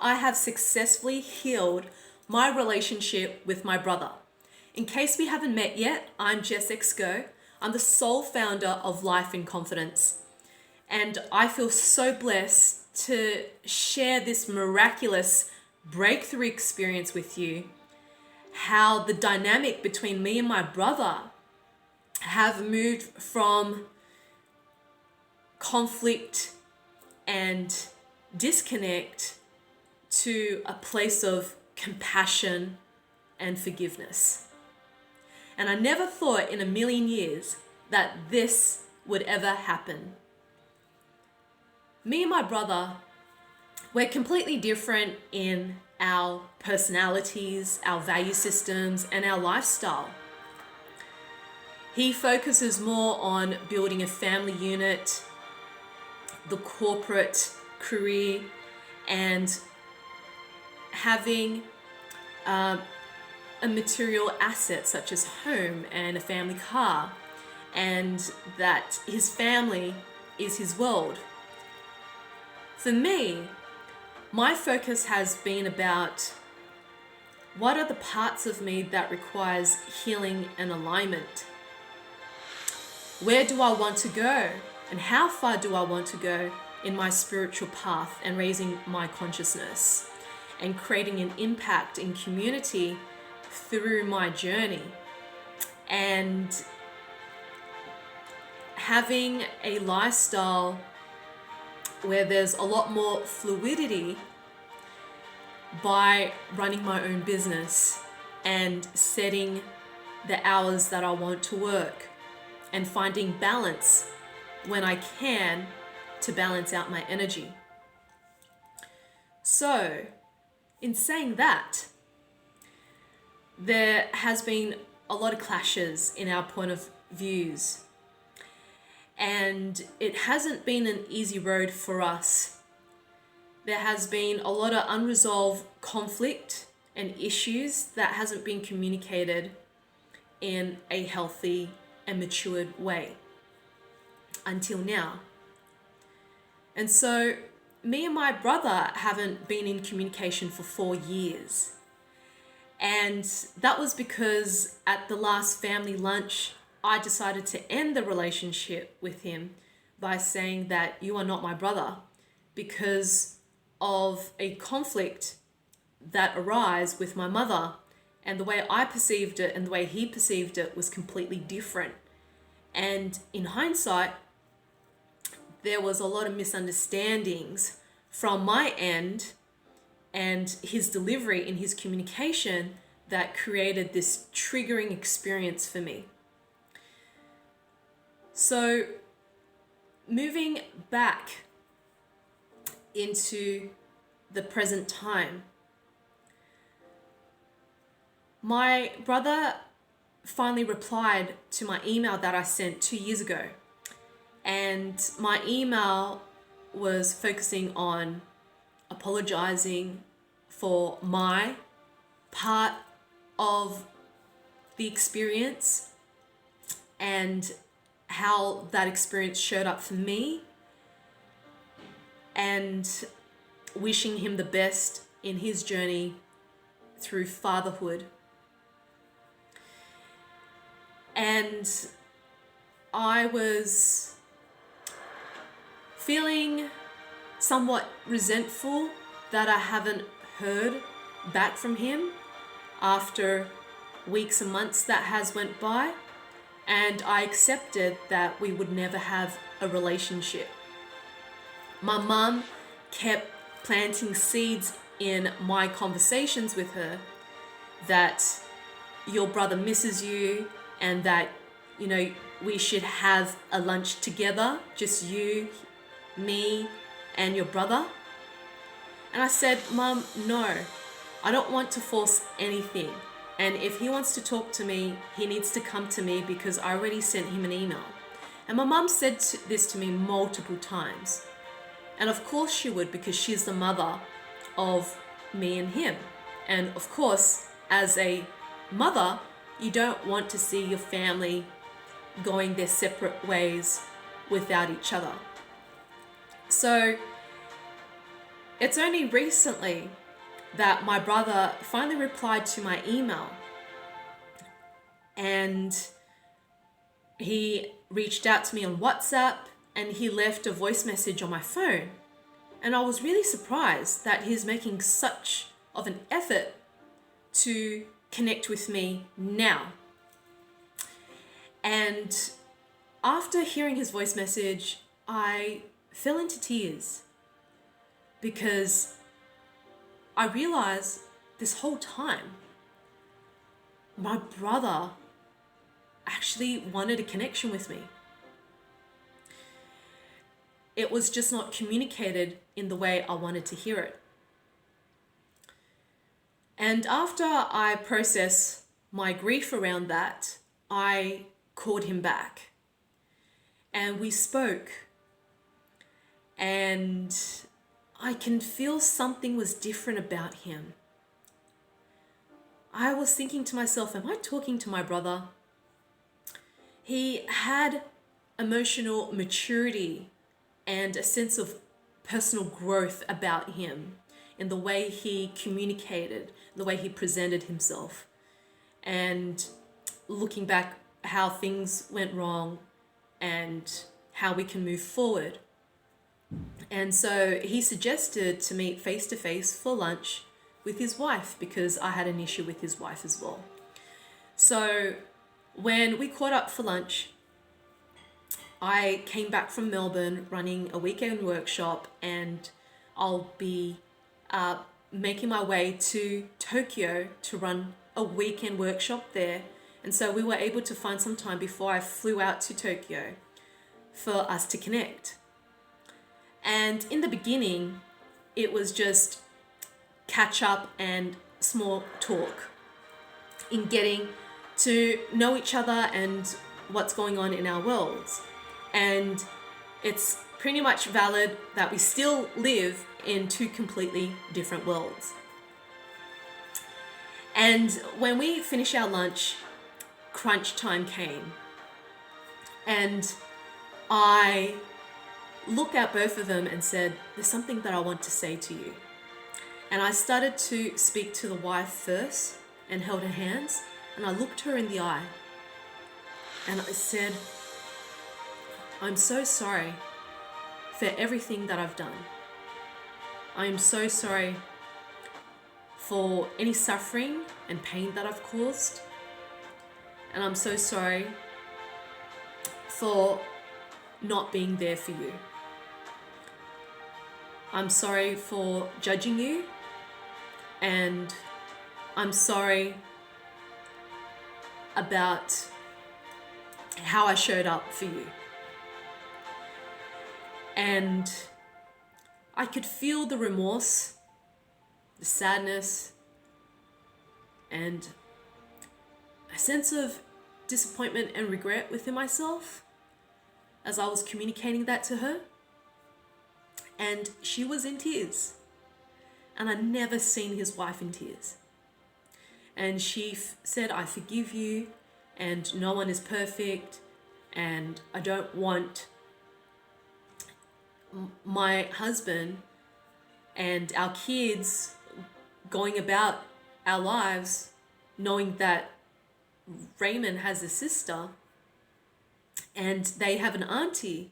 I have successfully healed my relationship with my brother. In case we haven't met yet, I'm Jess. I'm the sole founder of Life in Confidence. And I feel so blessed to share this miraculous breakthrough experience with you. How the dynamic between me and my brother have moved from conflict and disconnect to a place of compassion and forgiveness. And I never thought in a million years that this would ever happen. Me and my brother, we're completely different in our personalities, our value systems, and our lifestyle. He focuses more on building a family unit, the corporate career, and having a material asset such as home and a family car, and that his family is his world. For me, my focus has been about what are the parts of me that requires healing and alignment? Where do I want to go? And how far do I want to go in my spiritual path and raising my consciousness and creating an impact in community through my journey, and having a lifestyle where there's a lot more fluidity by running my own business and setting the hours that I want to work and finding balance when I can to balance out my energy. So, in saying that, there has been a lot of clashes in our point of views, and it hasn't been an easy road for us. There has been a lot of unresolved conflict and issues that hasn't been communicated in a healthy and matured way until now. And so me and my brother haven't been in communication for 4 years. And that was because at the last family lunch, I decided to end the relationship with him by saying that you are not my brother, because of a conflict that arose with my mother, and the way I perceived it and the way he perceived it was completely different. And in hindsight, there was a lot of misunderstandings from my end and his delivery in his communication that created this triggering experience for me. So moving back into the present time, my brother finally replied to my email that I sent 2 years ago. And my email was focusing on apologizing for my part of the experience and how that experience showed up for me, and wishing him the best in his journey through fatherhood. And I was feeling somewhat resentful that I haven't heard back from him after weeks and months that has went by, and I accepted that we would never have a relationship. My mum kept planting seeds in my conversations with her that your brother misses you, and that, you know, we should have a lunch together, just you, me, and your brother. And I said, Mum, no, I don't want to force anything. And if he wants to talk to me, he needs to come to me, because I already sent him an email. And my mum said this to me multiple times. And of course she would, because she's the mother of me and him. And of course, as a mother, you don't want to see your family going their separate ways without each other. So It's only recently that my brother finally replied to my email, and he reached out to me on WhatsApp, and he left a voice message on my phone. And I was really surprised that he's making such of an effort to connect with me now. And after hearing his voice message, I fell into tears because I realized this whole time my brother actually wanted a connection with me. It was just not communicated in the way I wanted to hear it. And after I processed my grief around that, I called him back and we spoke, and I can feel something was different about him. I was thinking to myself, am I talking to my brother? He had emotional maturity and a sense of personal growth about him in the way he communicated, the way he presented himself, and looking back how things went wrong and how we can move forward. And so he suggested to meet face to face for lunch with his wife because I had an issue with his wife as well. So when we caught up for lunch, I came back from Melbourne running a weekend workshop, and I'll be making my way to Tokyo to run a weekend workshop there. And so we were able to find some time before I flew out to Tokyo for us to connect. And in the beginning, it was just catch up and small talk in getting to know each other and what's going on in our worlds. And it's pretty much valid that we still live in two completely different worlds. And when we finished our lunch, crunch time came. And I looked at both of them and said, there's something that I want to say to you. And I started to speak to the wife first and held her hands, and I looked her in the eye and I said, I'm so sorry for everything that I've done. I am so sorry for any suffering and pain that I've caused. And I'm so sorry for not being there for you. I'm sorry for judging you, and I'm sorry about how I showed up for you. And I could feel the remorse, the sadness, and a sense of disappointment and regret within myself as I was communicating that to her. And she was in tears. And I'd never seen his wife in tears. And she said, I forgive you, and no one is perfect, and I don't want my husband and our kids going about our lives knowing that Raymond has a sister and they have an auntie,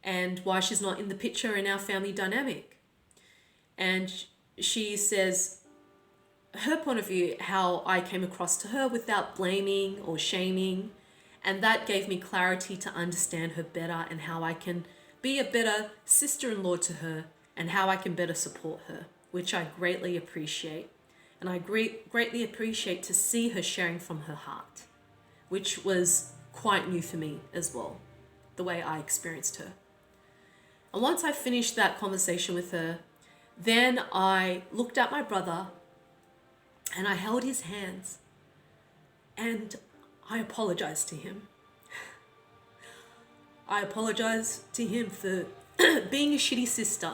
and why she's not in the picture in our family dynamic. And she says her point of view, how I came across to her without blaming or shaming, and that gave me clarity to understand her better and how I can be a better sister-in-law to her and how I can better support her, which I greatly appreciate. And I greatly appreciate to see her sharing from her heart, which was quite new for me as well, the way I experienced her. And once I finished that conversation with her, then I looked at my brother and I held his hands and I apologized to him. I apologized to him for being a shitty sister,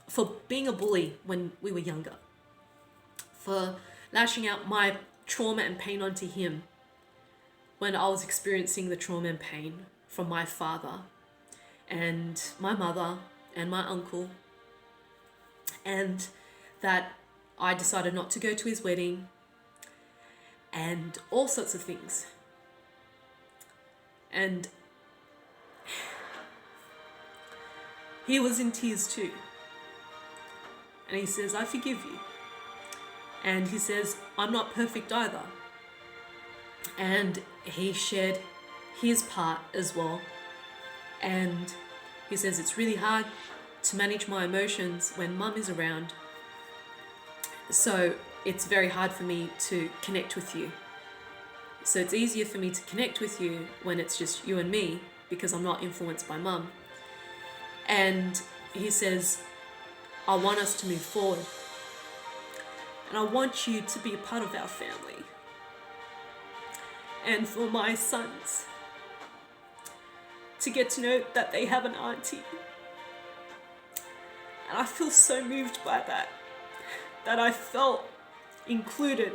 for being a bully when we were younger, for lashing out my trauma and pain onto him when I was experiencing the trauma and pain from my father and my mother and my uncle. and that I decided not to go to his wedding, and all sorts of things. And he was in tears too. And he says, I forgive you. And he says, I'm not perfect either. And he shared his part as well. And he says, it's really hard to manage my emotions when mum is around. So it's very hard for me to connect with you. So it's easier for me to connect with you when it's just you and me, because I'm not influenced by mum. And he says, I want us to move forward. And I want you to be a part of our family. And for my sons to get to know that they have an auntie. And I feel so moved by that I felt included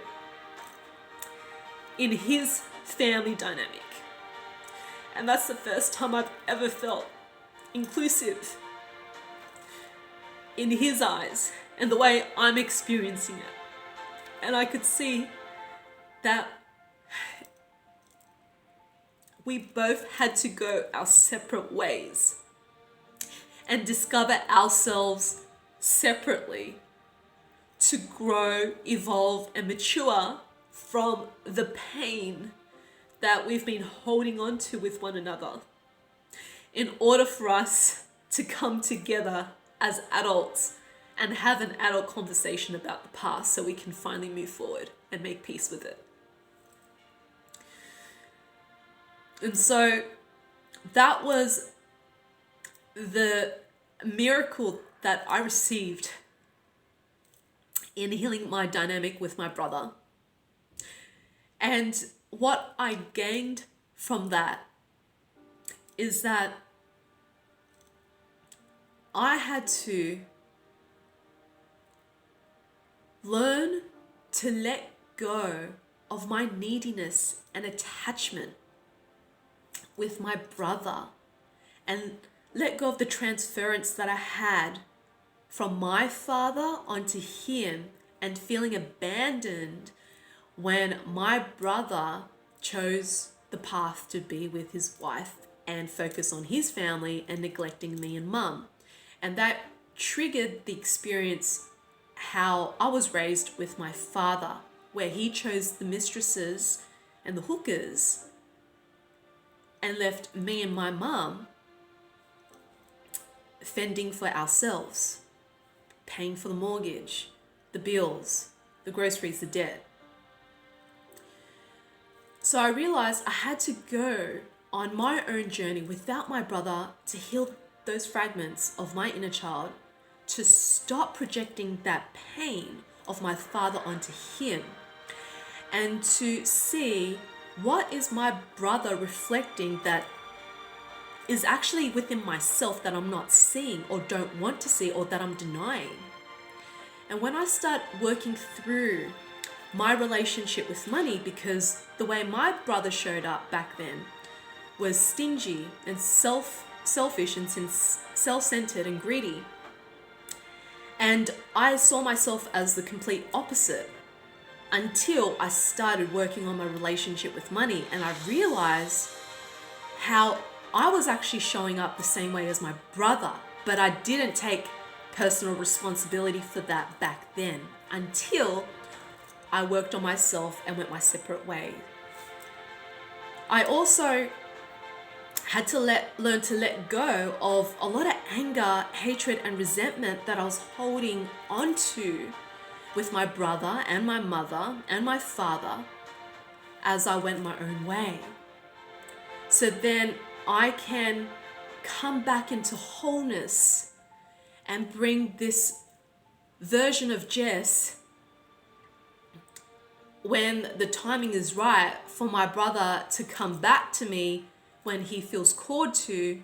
in his family dynamic. And that's the first time I've ever felt inclusive in his eyes and the way I'm experiencing it. And I could see that we both had to go our separate ways and discover ourselves separately to grow, evolve, and mature from the pain that we've been holding on to with one another, in order for us to come together as adults and have an adult conversation about the past so we can finally move forward and make peace with it. And so that was the miracle that I received in healing my dynamic with my brother. And what I gained from that is that I had to learn to let go of my neediness and attachment with my brother, and let go of the transference that I had from my father onto him, and feeling abandoned when my brother chose the path to be with his wife and focus on his family and neglecting me and mum. And that triggered the experience how I was raised with my father, where he chose the mistresses and the hookers and left me and my mum fending for ourselves, paying for the mortgage, the bills, the groceries, the debt. So I realized I had to go on my own journey without my brother to heal those fragments of my inner child, to stop projecting that pain of my father onto him, and to see what is my brother reflecting that is actually within myself that I'm not seeing or don't want to see, or that I'm denying. And when I start working through my relationship with money, because the way my brother showed up back then was stingy and selfish and self-centered and greedy. And I saw myself as the complete opposite until I started working on my relationship with money, and I realized how I was actually showing up the same way as my brother, but I didn't take personal responsibility for that back then until I worked on myself and went my separate way. I also had to learn to let go of a lot of anger, hatred, and resentment that I was holding onto with my brother and my mother and my father as I went my own way. So then I can come back into wholeness and bring this version of Jess, when the timing is right, for my brother to come back to me when he feels called to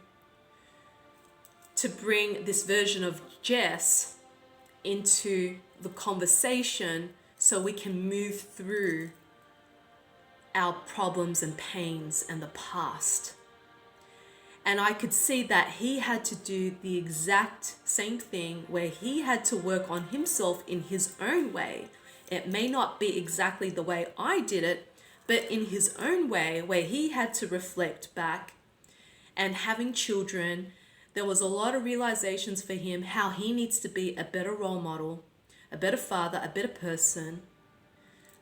bring this version of Jess into the conversation so we can move through our problems and pains and the past. And I could see that he had to do the exact same thing, where he had to work on himself in his own way. It may not be exactly the way I did it, but in his own way, where he had to reflect back. And having children, there was a lot of realizations for him how he needs to be a better role model, a better father, a better person,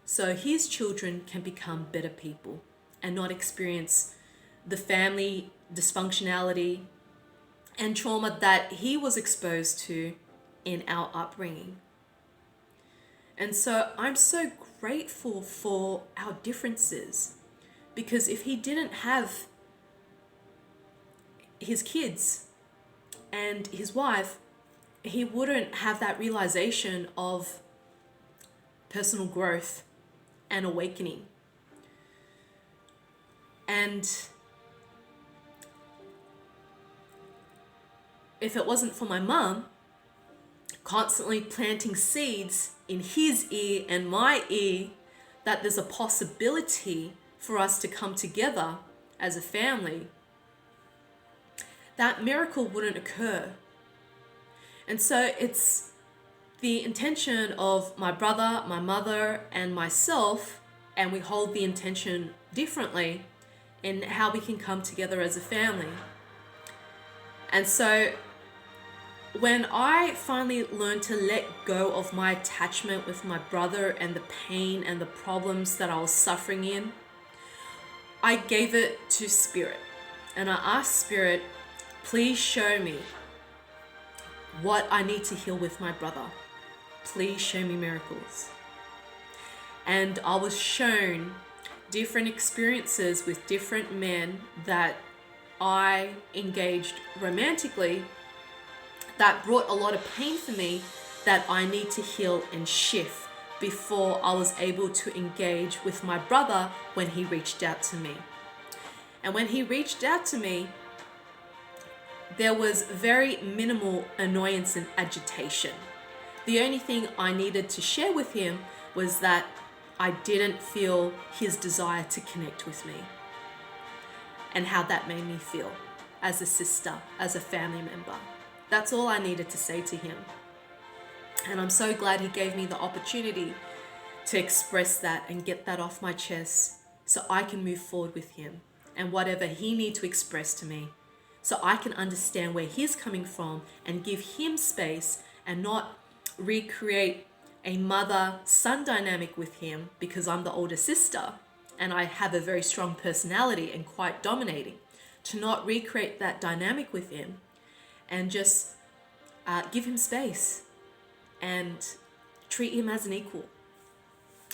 so his children can become better people and not experience the family dysfunctionality and trauma that he was exposed to in our upbringing. And so I'm so grateful for our differences, because if he didn't have his kids and his wife, he wouldn't have that realization of personal growth and awakening. And if it wasn't for my mum constantly planting seeds in his ear and my ear that there's a possibility for us to come together as a family, that miracle wouldn't occur. And so it's the intention of my brother, my mother, and myself, and we hold the intention differently in how we can come together as a family. And so when I finally learned to let go of my attachment with my brother and the pain and the problems that I was suffering in, I gave it to Spirit. And I asked Spirit, please show me what I need to heal with my brother. Please show me miracles. And I was shown different experiences with different men that I engaged romantically that brought a lot of pain for me that I need to heal and shift before I was able to engage with my brother when he reached out to me. And when he reached out to me, there was very minimal annoyance and agitation. The only thing I needed to share with him was that I didn't feel his desire to connect with me and how that made me feel as a sister, as a family member. That's all I needed to say to him. And I'm so glad he gave me the opportunity to express that and get that off my chest so I can move forward with him and whatever he needs to express to me, so I can understand where he's coming from and give him space and not recreate a mother-son dynamic with him, because I'm the older sister and I have a very strong personality and quite dominating, to not recreate that dynamic with him and just give him space and treat him as an equal.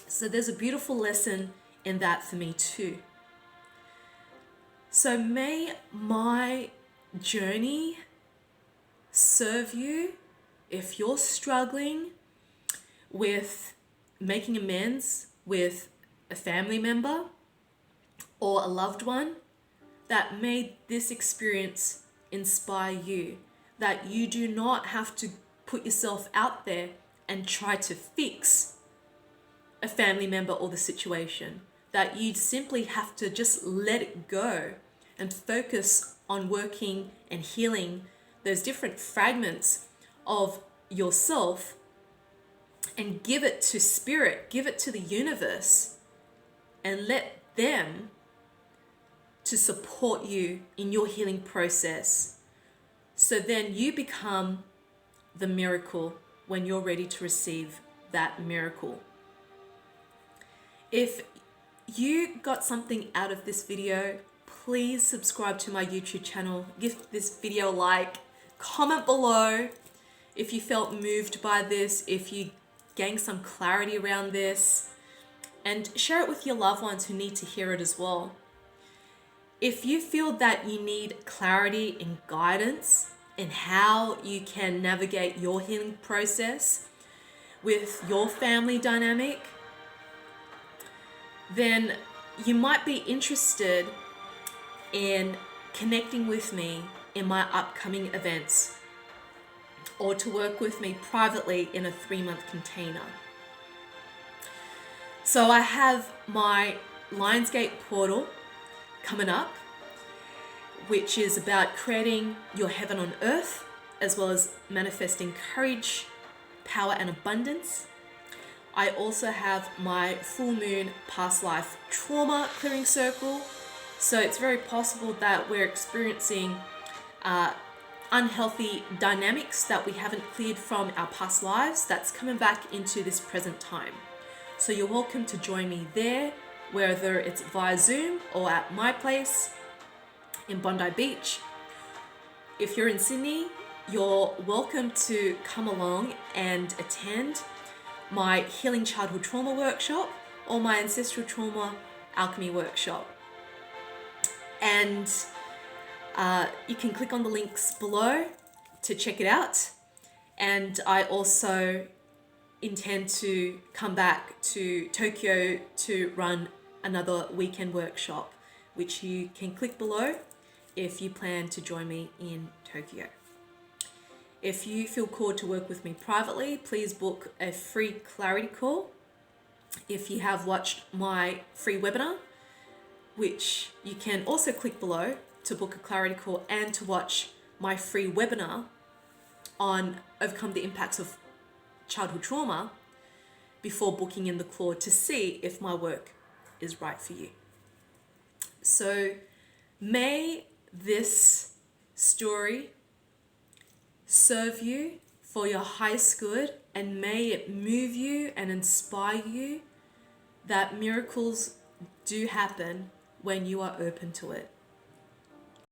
So there's a beautiful lesson in that for me too. So may my journey serve you if you're struggling with making amends with a family member or a loved one, that may this experience inspire you, that you do not have to put yourself out there and try to fix a family member or the situation, that you simply have to just let it go and focus on working and healing those different fragments of yourself and give it to Spirit, give it to the universe, and let them to support you in your healing process. So then you become the miracle when you're ready to receive that miracle. If you got something out of this video, please subscribe to my YouTube channel, give this video a like, comment below if you felt moved by this, if you gained some clarity around this, and share it with your loved ones who need to hear it as well. If you feel that you need clarity and guidance in how you can navigate your healing process with your family dynamic, then you might be interested in connecting with me in my upcoming events, or to work with me privately in a 3-month container. So I have my Lionsgate portal coming up, which is about creating your heaven on earth, as well as manifesting courage, power, and abundance. I also have my full moon past life trauma clearing circle. So it's very possible that we're experiencing unhealthy dynamics that we haven't cleared from our past lives that's coming back into this present time. So you're welcome to join me there, whether it's via Zoom or at my place in Bondi Beach. If you're in Sydney, you're welcome to come along and attend my Healing Childhood Trauma workshop or my Ancestral Trauma Alchemy workshop. And you can click on the links below to check it out. And I also intend to come back to Tokyo to run another weekend workshop, which you can click below if you plan to join me in Tokyo. If you feel called to work with me privately, please book a free clarity call. If you have watched my free webinar, which you can also click below to book a clarity call and to watch my free webinar on overcome the impacts of childhood trauma before booking in the call to see if my work is right for you. So may this story serve you for your highest good, and may it move you and inspire you that miracles do happen when you are open to it.